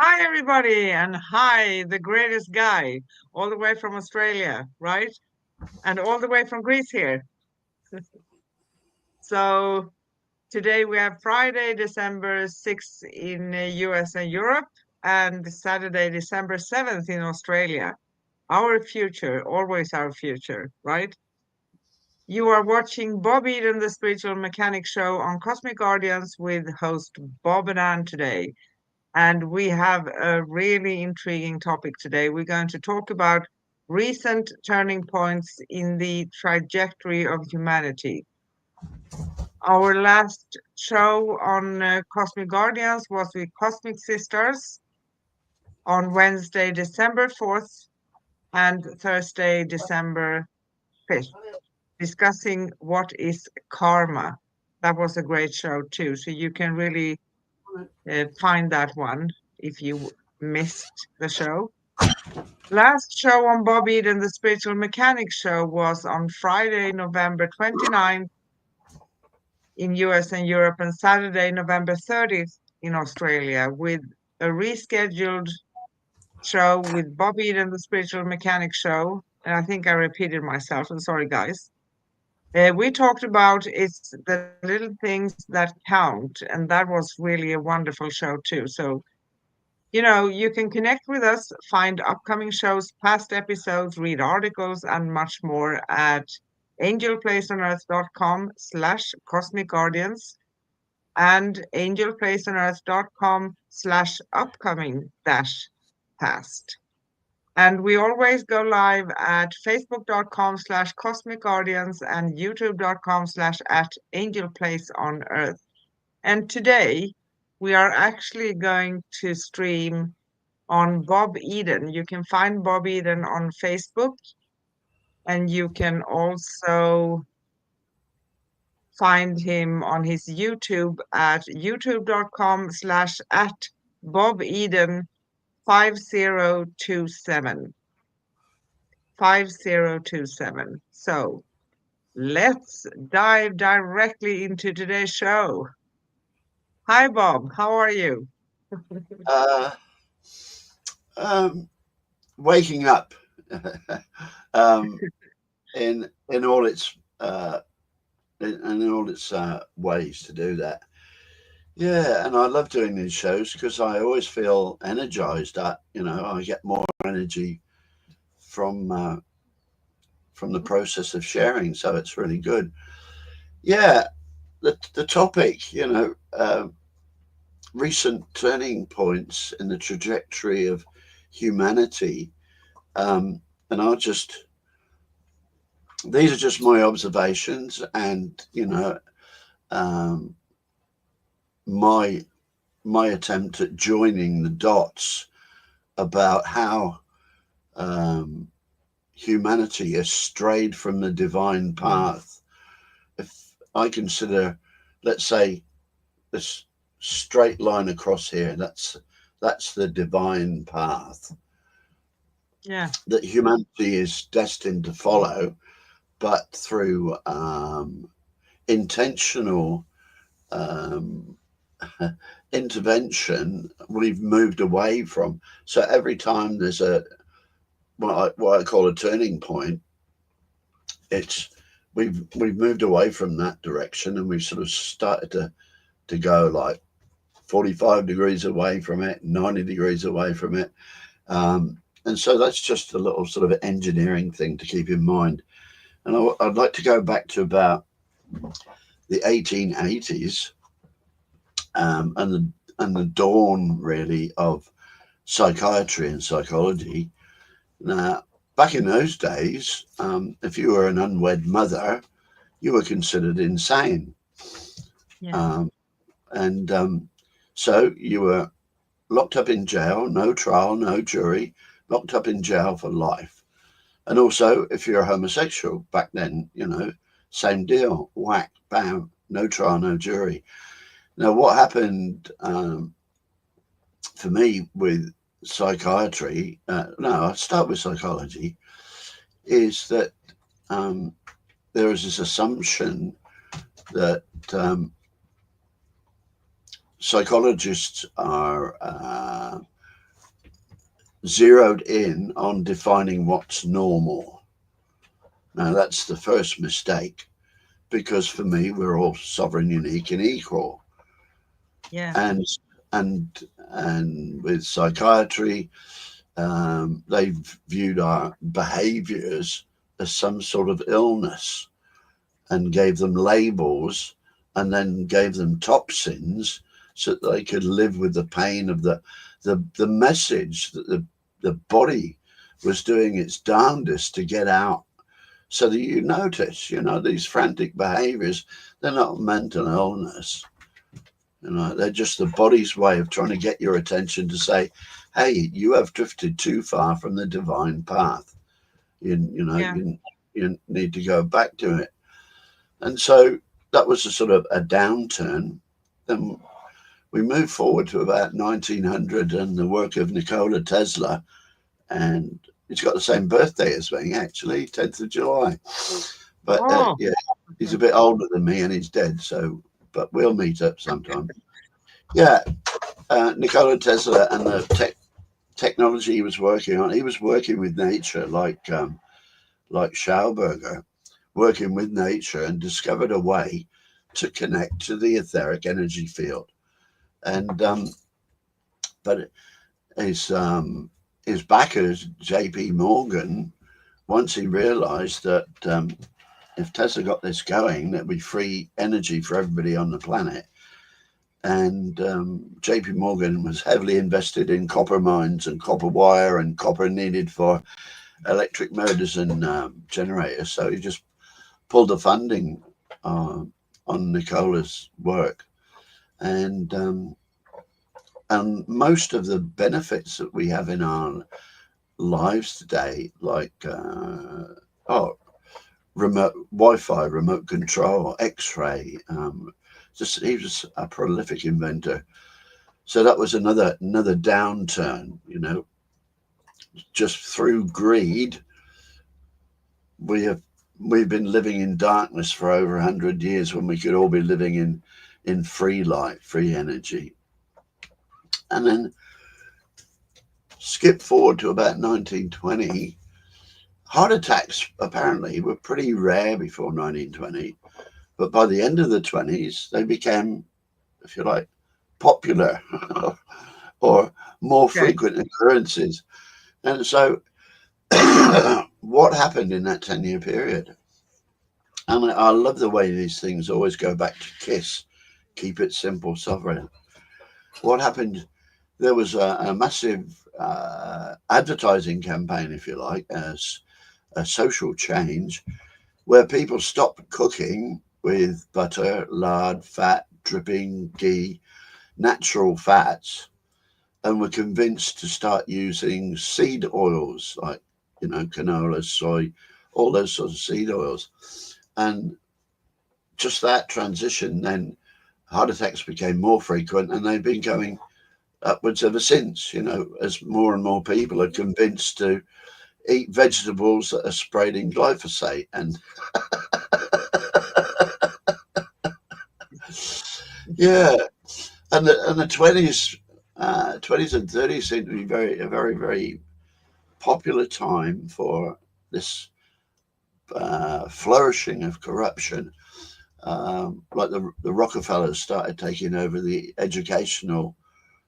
Hi, everybody, and hi, the greatest guy, all the way from Australia, right? And all the way from Greece here. So today we have Friday, December 6th in US and Europe, and Saturday, December 7th in Australia. Our future, always our future, right? You are watching Bob Eden, the Spiritual Mechanic Show on Cosmic Guardians with host Bob and Ann today. And we have a really intriguing topic today. We're going to talk about recent turning points in the trajectory of humanity. Our last show on Cosmic Guardians was with Cosmic Sisters on Wednesday, December 4th, and Thursday, December 5th, discussing what is karma. That was a great show, too. So you can really find that one if you missed the show. Last show on Bob Eden, the Spiritual Mechanics Show, was on Friday, November 29th in US and Europe, and Saturday, November 30th in Australia, with a rescheduled show with Bob Eden, the Spiritual Mechanics Show. And I think I repeated myself. I'm sorry, guys. We talked about it's the little things that count, and that was really a wonderful show too. So you can connect with us, find upcoming shows, past episodes, read articles, and much more at angelplaceonearth.com/cosmic guardians and angelplaceonearth.com/upcoming dash past. And we always go live at facebook.com/cosmic guardians and youtube.com/at angelplaceonearth. And today we are actually going to stream on Bob Eden. You can find Bob Eden on Facebook, and you can also find him on his YouTube at youtube.com/at Bob Eden 5027. 5027. So let's dive directly into today's show. Hi, Bob. How are you? Uh, um, Waking up um, in all its in all its ways to do that. Yeah, and I love doing these shows because I always feel energized. I get more energy from uh, from the process of sharing, so it's really good. Yeah, the topic, recent turning points in the trajectory of humanity. And I'll just These are just my observations, and um, my my attempt at joining the dots about how um, humanity has strayed from the divine path. If I consider, let's say, this straight line across here, that's the divine path Yeah, that humanity is destined to follow, but through intentional um, intervention, we've moved away from. So every time there's what I call a turning point, it's we've moved away from that direction, and we've sort of started to go like 45 degrees away from it, 90 degrees away from it. And so that's just a little sort of engineering thing to keep in mind. And I'd like to go back to about the 1880s, and the dawn really of psychiatry and psychology. Now, back in those days, if you were an unwed mother, you were considered insane, yeah, um, and so you were locked up in jail, no trial, no jury, locked up in jail for life. And also, if you're a homosexual back then, same deal, whack, bam, no trial, no jury. Now, what happened for me with psychiatry, no, I'll start with psychology, is that um, there is this assumption that psychologists are zeroed in on defining what's normal. Now, that's the first mistake, because for me, we're all sovereign, unique, and equal. Yeah. And and with psychiatry, they've viewed our behaviors as some sort of illness and gave them labels, and then gave them toxins so that they could live with the pain of the message that the body was doing its darndest to get out. So that you notice, these frantic behaviors, they're not mental illness. They're just the body's way of trying to get your attention to say, hey, you have drifted too far from the divine path. Yeah. You need to go back to it. And so that was a sort of a downturn. Then we moved forward to about 1900 and the work of Nikola Tesla. And he's got the same birthday as me, actually, 10th of July. But Oh, yeah, he's a bit older than me and he's dead. So, but we'll meet up sometime. Yeah, Nikola Tesla and the technology he was working on. He was working with nature, like Schauberger, working with nature, and discovered a way to connect to the etheric energy field. And but his backers, J.P. Morgan, once he realised that if Tesla got this going, there'd be free energy for everybody on the planet. And J.P. Morgan was heavily invested in copper mines and copper wire and copper needed for electric motors and generators. So he just pulled the funding on Nikola's work. And most of the benefits that we have in our lives today, like remote Wi-Fi, remote control, X-ray. He was a prolific inventor. So that was another downturn. Just through greed, we've been living in darkness for over 100 years when we could all be living in free light, free energy. And then skip forward to about 1920. Heart attacks apparently were pretty rare before 1920, but by the end of the 20s, they became, if you like, popular or more frequent occurrences. And so what happened in that 10-year period? And I love the way these things always go back to KISS, keep it simple, sovereign. What happened? There was a massive advertising campaign, if you like, as a social change, where people stopped cooking with butter, lard, fat, dripping, ghee, natural fats, and were convinced to start using seed oils like, canola, soy, all those sorts of seed oils. And just that transition, then heart attacks became more frequent, and they've been going upwards ever since, as more and more people are convinced to eat vegetables that are sprayed in glyphosate. And yeah, and the 20s and 30s seem to be a very, very popular time for this flourishing of corruption. Like the Rockefellers started taking over the educational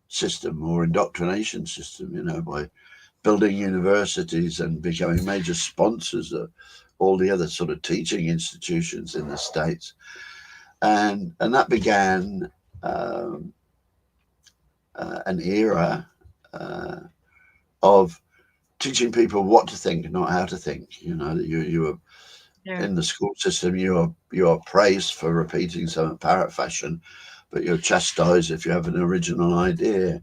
system or indoctrination system, by building universities and becoming major sponsors of all the other sort of teaching institutions in the States. And that began an era of teaching people what to think, not how to think. You were in the school system, you are praised for repeating some parrot fashion, but you're chastised if you have an original idea.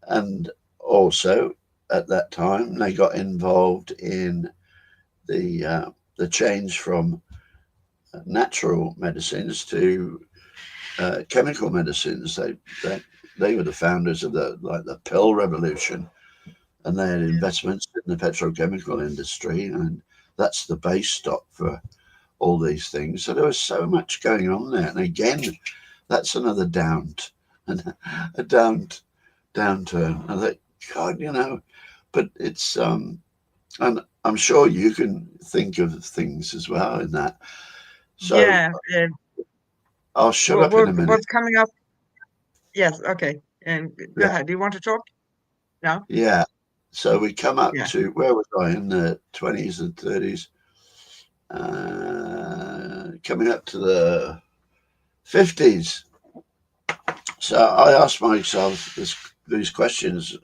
And also at that time, they got involved in the change from natural medicines to chemical medicines. They were the founders of the pill revolution, and they had investments in the petrochemical industry, and that's the base stock for all these things. So there was so much going on there. And again, that's another downturn. I thought, God, but it's and I'm sure you can think of things as well in that. So Yeah. I'll shut up in a minute. What's coming up? Yes. Okay. And go Yeah, ahead. Do you want to talk? No? yeah. So we come up Yeah. to where was I in the 20s and 30s, coming up to the 50s. So I asked myself these questions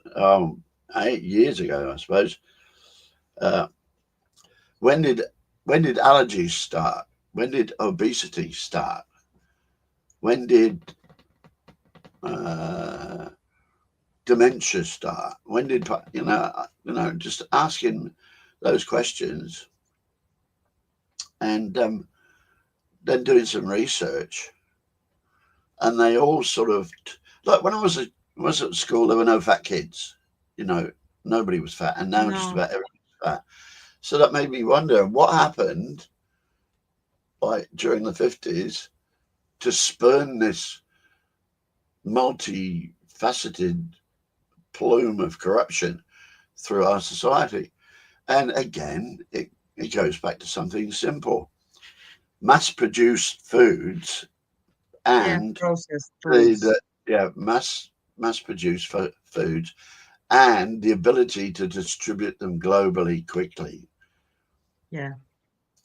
8 years ago, I suppose. Uh, when did allergies start? When did obesity start? When did uh, dementia start? When did just asking those questions and then doing some research, and they all sort of like when I was at school, there were no fat kids. You know, nobody was fat, and now just No. about everybody's fat. So that made me wonder what happened, like during the 50s, to spurn this multifaceted plume of corruption through our society. And again, it goes back to something simple: mass produced foods Yeah. and Processed foods. the yeah, mass produced foods and the ability to distribute them globally quickly. Yeah.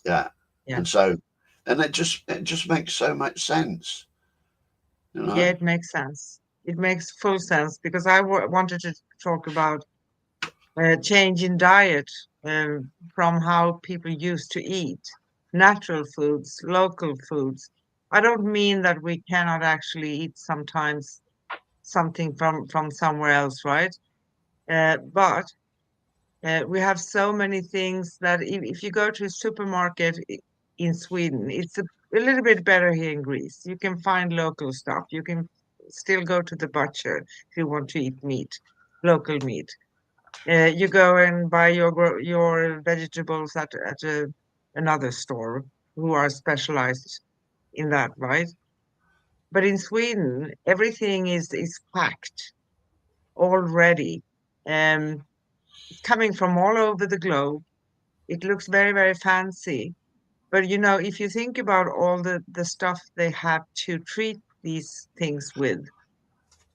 Yeah. Yeah. And so, and it just makes so much sense, you Yeah. know. It makes sense. It makes full sense because I wanted to talk about change in diet from how people used to eat natural foods, local foods. I don't mean that we cannot actually eat sometimes something from somewhere else, right? But we have so many things that if you go to a supermarket in Sweden, it's a little bit better here in Greece. You can find local stuff. You can still go to the butcher if you want to eat meat, local meat. You go and buy your vegetables at another store who are specialized in that, right? But in Sweden, everything is packed already. Um, it's coming from all over the globe. It looks very, very fancy. But you know, if you think about all the stuff they have to treat these things with,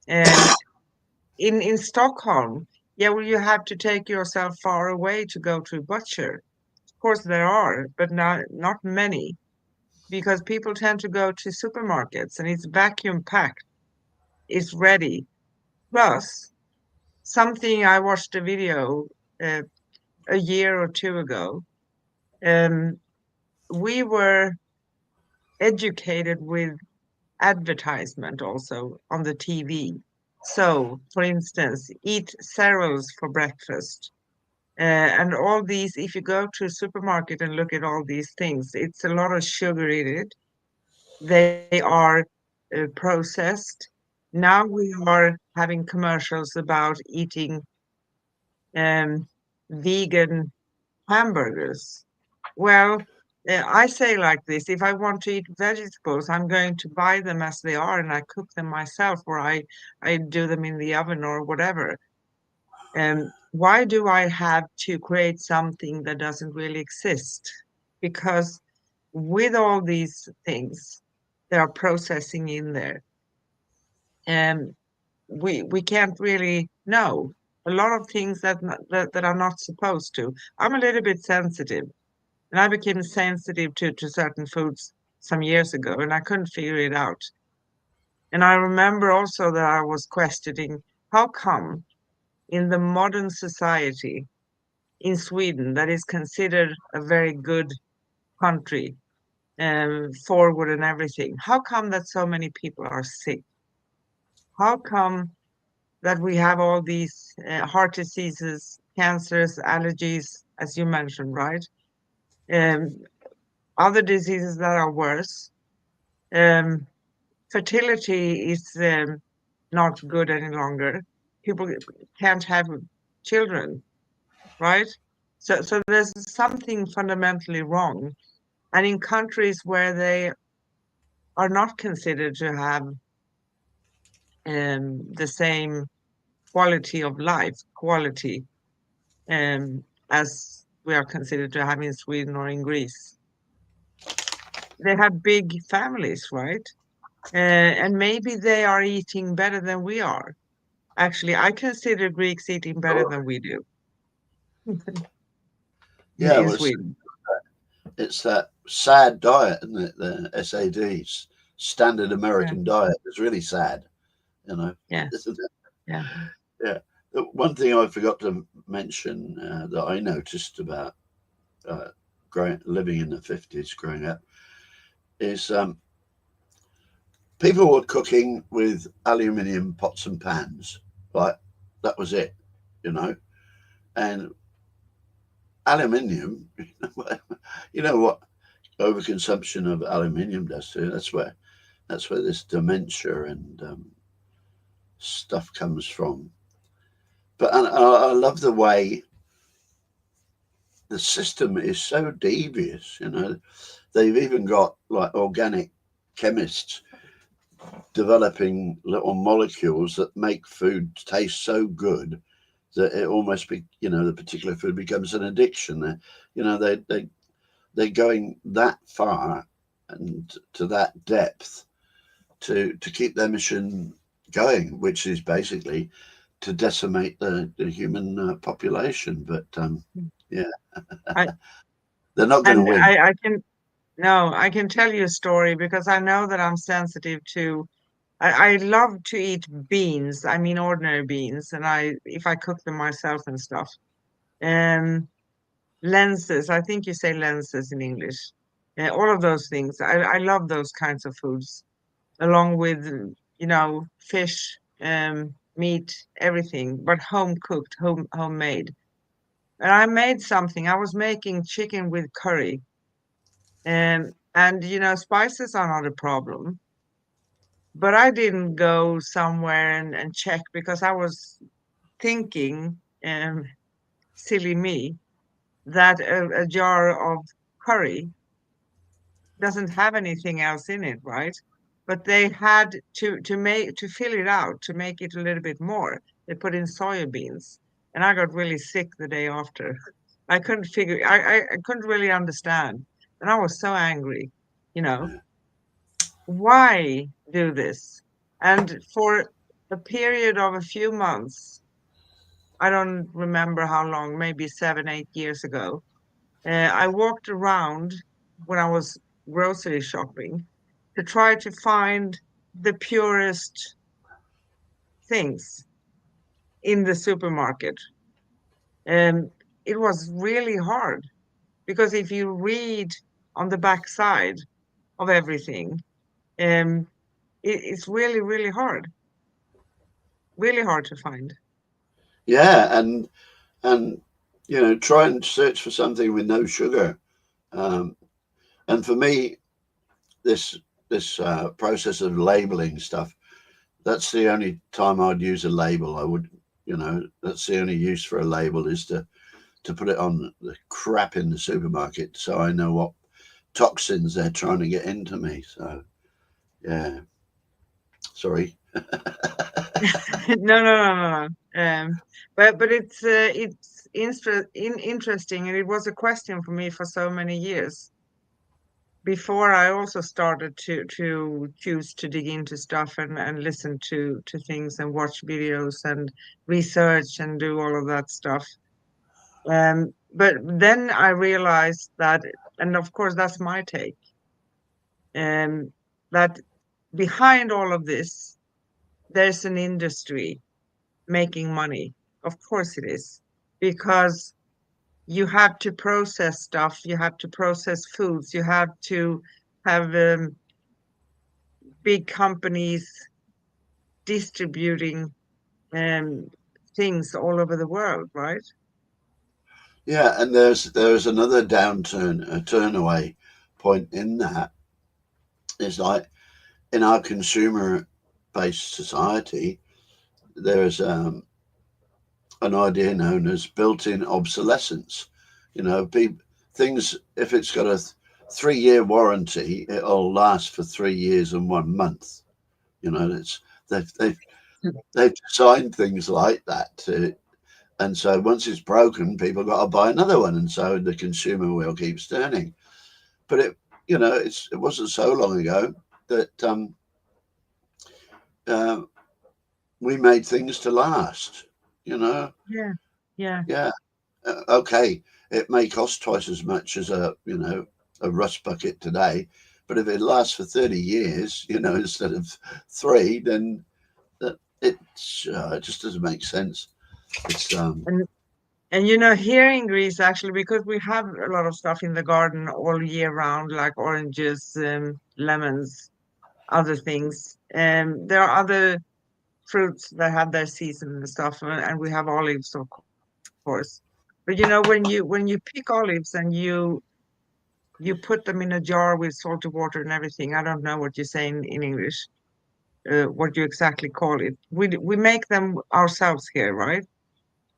um, in Stockholm, yeah, well, you have to take yourself far away to go to a butcher. Of course, there are, but not many, because people tend to go to supermarkets and it's vacuum packed, it's ready. Plus, something I watched a video uh, a year or two ago. Um, we were educated with advertisement also on the TV. So, for instance, eat cereals for breakfast. And all these, if you go to a supermarket and look at all these things, it's a lot of sugar in it. They are processed. Now we are having commercials about eating um, vegan hamburgers. Well, I say like this, if I want to eat vegetables, I'm going to buy them as they are and I cook them myself or I do them in the oven or whatever. Why do I have to create something that doesn't really exist? Because with all these things, there are processing in there, and we can't really know a lot of things that are not supposed to. I'm a little bit sensitive, and I became sensitive to certain foods some years ago, and I couldn't figure it out. And I remember also that I was questioning how come in the modern society in Sweden, that is considered a very good country, forward and everything. How come that so many people are sick? How come that we have all these heart diseases, cancers, allergies, as you mentioned, right? Um, Other diseases that are worse. Um, Fertility is not good any longer. People can't have children, right? So there's something fundamentally wrong. And in countries where they are not considered to have the same quality of life, quality. as we are considered to have in Sweden or in Greece. They have big families, right? And maybe they are eating better than we are. Actually, I consider Greeks eating better than we do Yeah, in well, Sweden. it's that sad diet, isn't it? The SADs, standard Yeah, American diet. It's really sad, yeah, isn't it? yeah. Yeah. The one thing I forgot to mention that I noticed about living in the 50s, growing up, is people were cooking with aluminium pots and pans. Like, that was it, you know. And aluminium, you know what overconsumption of aluminium does to you. That's where this dementia and stuff comes from. But I love the way the system is so devious. They've even got like organic chemists developing little molecules that make food taste so good that it almost the particular food becomes an addiction. They're going that far and to that depth to keep their mission going, which is basically to decimate the human population. But yeah, I they're not going to and win. I can no, I can tell you a story because I know that I'm sensitive to. I love to eat beans. I mean ordinary beans, and if I cook them myself and stuff. Um, lenses. I think you say lenses in English. All of those things. I love those kinds of foods, along with fish, meat, everything, but home cooked, homemade. And I made something. I was making chicken with curry. And spices are not a problem. But I didn't go somewhere and check because I was thinking, silly me, that a jar of curry doesn't have anything else in it, right? But they had to fill it out to make it a little bit more. They put in soya beans, and I got really sick the day after. I couldn't figure. I couldn't really understand, and I was so angry. You know, why do this? And for a period of a few months, I don't remember how long, maybe 7, 8 years ago, I walked around when I was grocery shopping to try to find the purest things in the supermarket. And it was really hard because if you read on the back side of everything, um, it's really, really hard to find. Yeah, and try and search for something with no sugar. Um, and for me, this this process of labeling stuff, that's the only time I'd use a label. I would, that's the only use for a label is to put it on the crap in the supermarket so I know what toxins they're trying to get into me. So yeah, sorry. No, no, no, no, no. But it's interesting, and it was a question for me for so many years before I also started to choose to dig into stuff and listen to things and watch videos and research and do all of that stuff. But then I realized that, and of course that's my take, that behind all of this, there's an industry making money. Of course it is, because you have to process stuff, you have to process foods, you have to have big companies distributing um, things all over the world, right? Yeah, and there's another downturn, a turnaway point in that is like in our consumer based society, there's an idea known as built-in obsolescence. Things, if it's got a 3-year warranty, it'll last for 3 years and 1 month. It's they've designed things like that And so once it's broken, people got to buy another one, and so the consumer wheel keeps turning. But it, it wasn't so long ago that uh, we made things to last. Yeah. Yeah. Okay, it may cost twice as much as a rust bucket today, but if it lasts for 30 years, instead of 3, then it just doesn't make sense. It's And here in Greece, actually, because we have a lot of stuff in the garden all year round, like oranges, lemons, other things. There are other fruits that have their season and stuff, and we have olives, of course. But when you pick olives and you put them in a jar with salty water and everything, I don't know what you say in English, what you exactly call it. We make them ourselves here, right?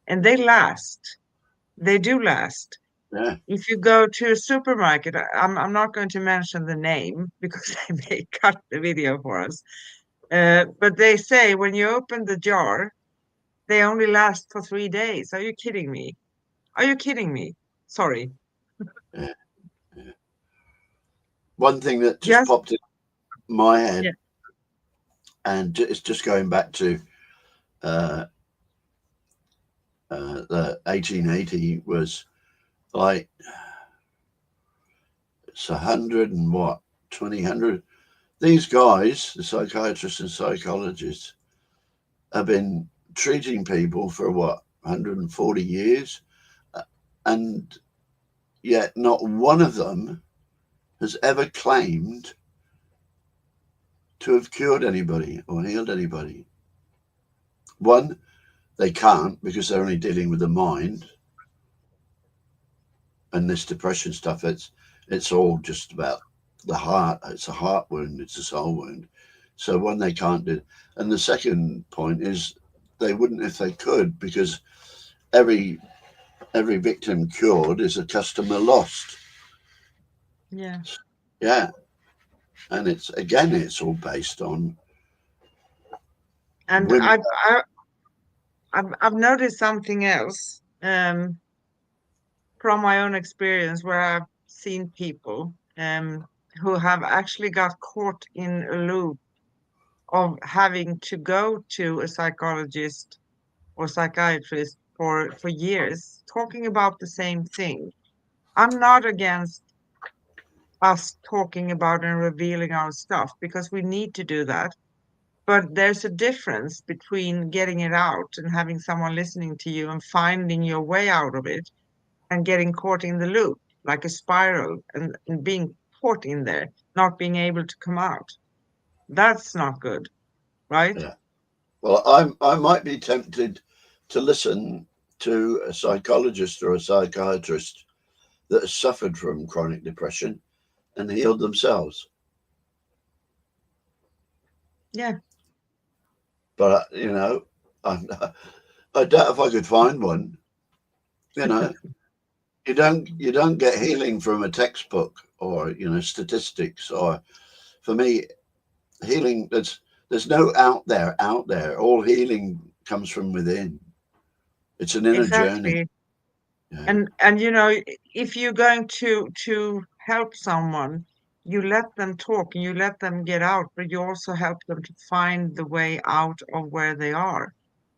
And they last. They do last. yeah, If you go to a supermarket, I'm not going to mention the name because they may cut the video for us. But they say when you open the jar, they only last for 3 days. Are you kidding me? Are you kidding me? Sorry. yeah, yeah. One thing that just Yes. popped in my Yeah. head, and it's just going back to uh, the 1880 was like it's 100 and what 2000. These guys, the psychiatrists and psychologists, have been treating people for what 140 years, and yet not one of them has ever claimed to have cured anybody or healed anybody. One, they can't because they're only dealing with the mind, and this depression stuff. It's all just about the heart. It's a heart wound. It's a soul wound. So one, they can't do. And the second point is they wouldn't if they could, because every victim cured is a customer lost. Yeah. Yeah, and it's all based on And women. I've noticed something else from my own experience where I've seen people who have actually got caught in a loop of having to go to a psychologist or psychiatrist for years, talking about the same thing. I'm not against us talking about and revealing our stuff because we need to do that. But there's a difference between getting it out and having someone listening to you and finding your way out of it and getting caught in the loop like a spiral and being caught in there, not being able to come out. That's not good, right? Yeah. Well, I might be tempted to listen to a psychologist or a psychiatrist that has suffered from chronic depression and healed themselves. Yeah. But I, I doubt if I could find one. You know, you don't get healing from a textbook or statistics. Or for me, healing there's no out there. All healing comes from within. It's an inner journey. Exactly. Yeah, And if you're going to help someone, you let them talk and you let them get out, but you also help them to find the way out of where they are,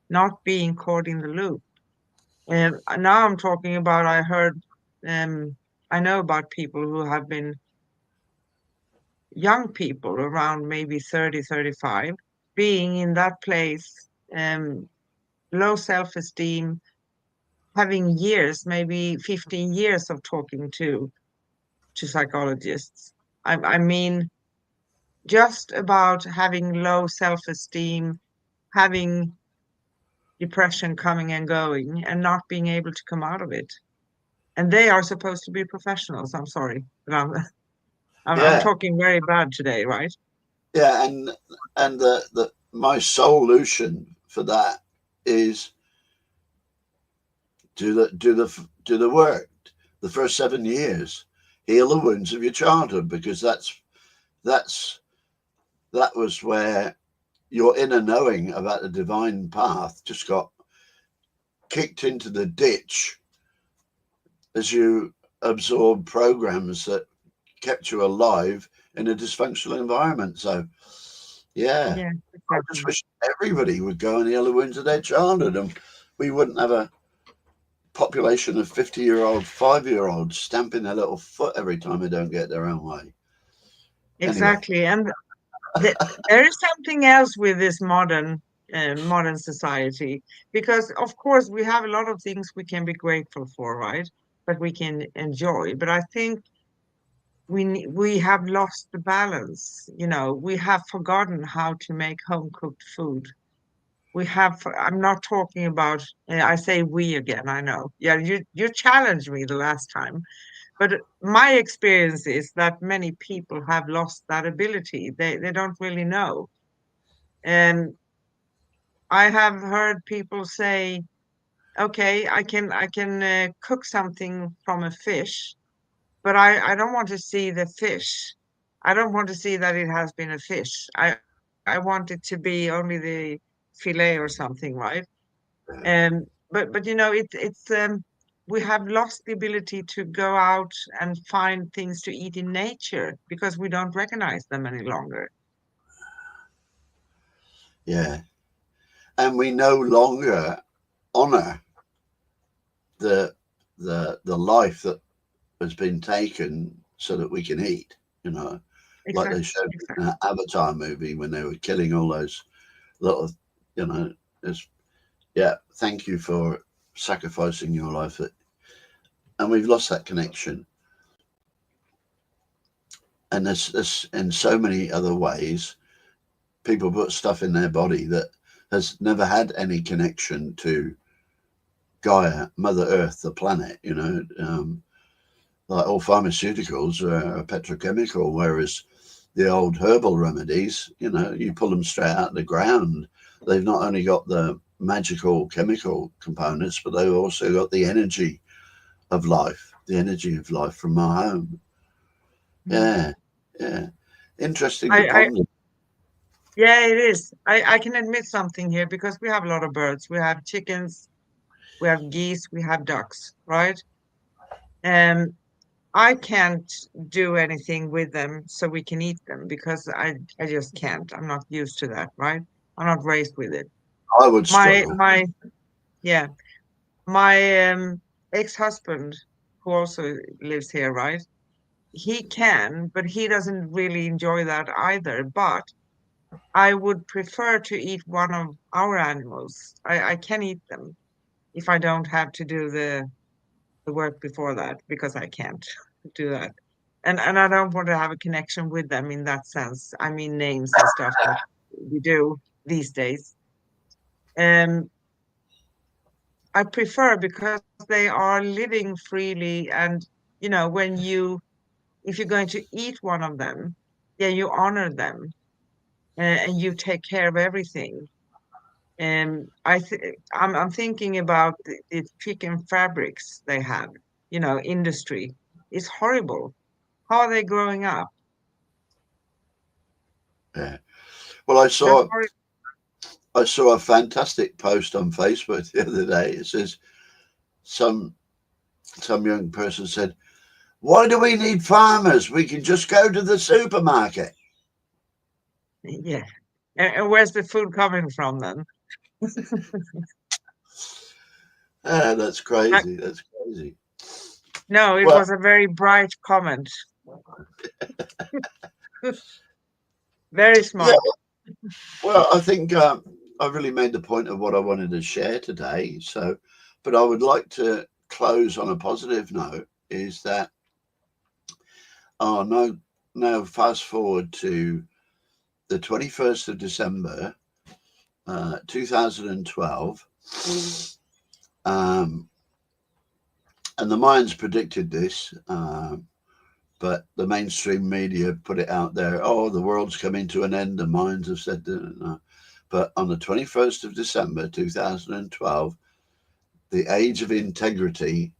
not being caught in the loop. And now I'm talking about, um, I know about people who have been young people around maybe 30, 35, being in that place, low self-esteem, having years, maybe 15 years of talking to psychologists. I mean, just about having low self-esteem, having depression coming and going, and not being able to come out of it. And they are supposed to be professionals. I'm sorry, but I'm yeah, talking very bad today, right? yeah. And the my solution for that is do the work. The first 7 years, heal the wounds of your childhood, because that's that was where your inner knowing about the divine path just got kicked into the ditch as you absorb programs that kept you alive in a dysfunctional environment. So, yeah, Yeah, I just exactly. wish everybody would go on the other wounds of their childhood, and we wouldn't have a population of 50-year-old, 5-year-olds stamping their little foot every time they don't get their own way. Anyway, Exactly. And there is something else with this modern society, because of course we have a lot of things we can be grateful for, right? But we can enjoy. But I think we have lost the balance. We have forgotten how to make home cooked food. I'm not talking about, I say we again, I know. Yeah, you challenged me the last time. But my experience is that many people have lost that ability. They don't really know. And I have heard people say, okay, I can cook something from a fish, but I don't want to see the fish. I don't want to see that it has been a fish. I want it to be only the fillet or something, right? But it's we have lost the ability to go out and find things to eat in nature because we don't recognize them any longer. yeah, and we no longer honor the the life that has been taken so that we can eat. You know, like they Exactly, showed in exactly. that Avatar movie when they were killing all those little, you know, it's, yeah, thank you for sacrificing your life. And we've lost that connection. And there's in so many other ways, people put stuff in their body that has never had any connection to Gaia, Mother Earth, the planet, like all pharmaceuticals are petrochemical, whereas the old herbal remedies, you pull them straight out of the ground. They've not only got the magical chemical components, but they've also got the energy of life, from our home. Mm. Yeah, yeah. Interesting to I ponder. Yeah, it is. I can admit something here because we have a lot of birds. We have chickens, we have geese, we have ducks, right? And I can't do anything with them so we can eat them because I just can't. I'm not used to that, right? I'm not raised with it. I would My struggle. my yeah, my ex-husband who also lives here, right? He can, but he doesn't really enjoy that either. But I would prefer to eat one of our animals. I can eat them if I don't have to do the work before that because I can't do that. And I don't want to have a connection with them in that sense. I mean names and stuff that we do these days. And I prefer because they are living freely and when if you're going to eat one of them, yeah, you honor them and you take care of everything. And I'm thinking about the chicken fabrics they have, industry. It's horrible. How are they growing up? Yeah. Well, That's horrible. I saw a fantastic post on Facebook the other day. It says some young person said, "Why do we need farmers? We can just go to the supermarket." Yeah. And where's the food coming from then? Ah, that's I, crazy. That's crazy. no, it Well, was a very bright comment. Very yeah. smart. Well, I think I really made the point of what I wanted to share today. So, but I would like to close on a positive note. Is that no, now fast forward to the 21st of December, 2012. Um, and the Mayans predicted this, but the mainstream media put it out there. Oh, the world's coming to an end. The Mayans have said that. But on the 21st of December 2012, the age of integrity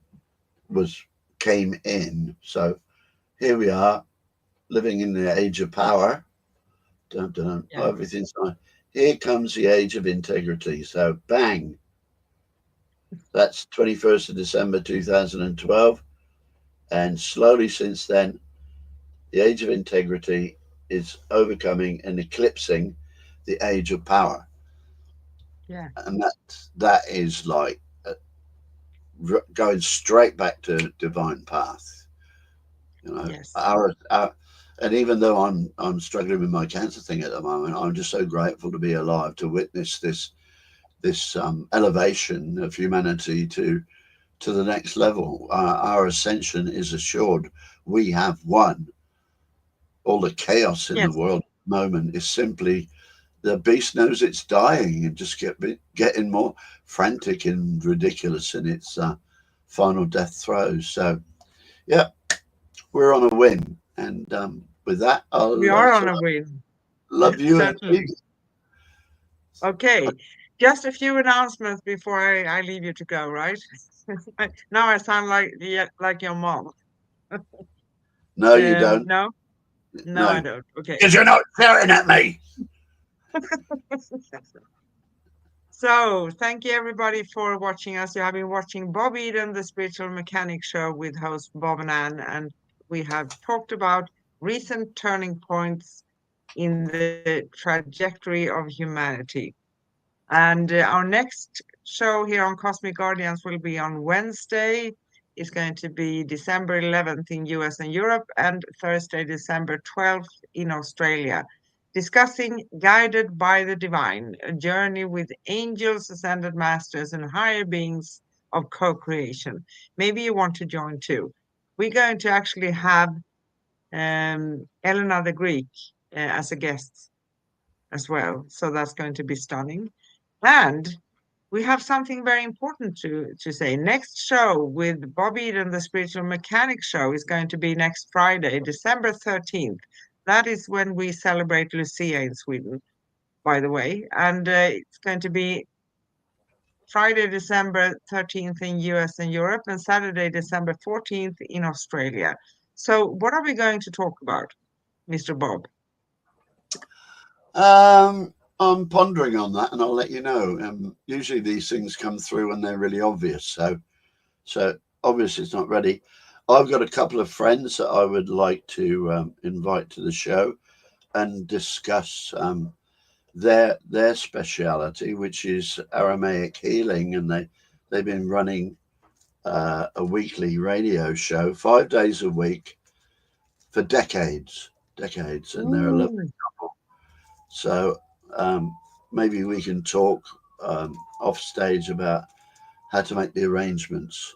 came in. So here we are, living in the age of power. Dun, dun, dun. Yeah. Oh, everything's fine. Here comes the age of integrity. So bang. That's 21st of December 2012. And slowly since then, the age of integrity is overcoming and eclipsing the age of power. Yeah. And that is like going straight back to divine path. You know, Yes. and even though I'm struggling with my cancer thing at the moment, I'm just so grateful to be alive to witness this elevation of humanity to the next level. Our ascension is assured. We have won. All the chaos in the Yes. world at the moment is simply the beast knows it's dying and just getting more frantic and ridiculous in its final death throes. So, yeah, we're on a win. And with that, We I'll are on sort a of win. love you and Certainly. leave you. Okay. Just a few announcements before I leave you to go, right? Now I sound like like your mom. No, you don't. No, no, I No, don't. Okay. because you're not staring at me. So thank you everybody for watching us. You have been watching Bob Eden, the Spiritual Mechanic Show with host Bob and Ann, and we have talked about recent turning points in the trajectory of humanity. And our next show here on Cosmic Guardians will be on Wednesday. It's going to be December 11th in US and Europe and Thursday, December 12th in Australia, discussing Guided by the Divine, a journey with angels, ascended masters, and higher beings of co-creation. Maybe you want to join too. We're going to actually have Elena the Greek as a guest as well. So that's going to be stunning. And we have something very important to say. Next show with Bobby and the Spiritual Mechanic Show is going to be next Friday, December 13th. That is when we celebrate Lucia in Sweden, by the way. And it's going to be Friday, December 13th in US and Europe, and Saturday, December 14th in Australia. So, what are we going to talk about, Mr. Bob? I'm pondering on that, and I'll let you know. Usually these things come through when they're really obvious. So obviously it's not ready. I've got a couple of friends that I would like to invite to the show and discuss their speciality, which is Aramaic healing, and they've been running a weekly radio show 5 days a week for decades, and they're a lovely Mm, couple. So um, maybe we can talk off stage about how to make the arrangements.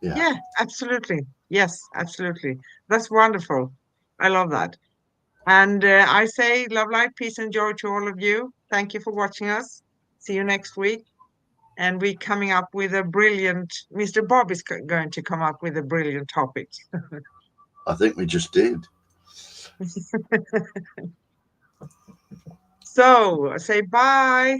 Yeah, yeah, absolutely. Yes, absolutely. That's wonderful. I love that. And I say love, light, peace, and joy to all of you. Thank you for watching us. See you next week. And we coming up with a brilliant, Mr. Bob is going to come up with a brilliant topic. I think we just did. So say bye.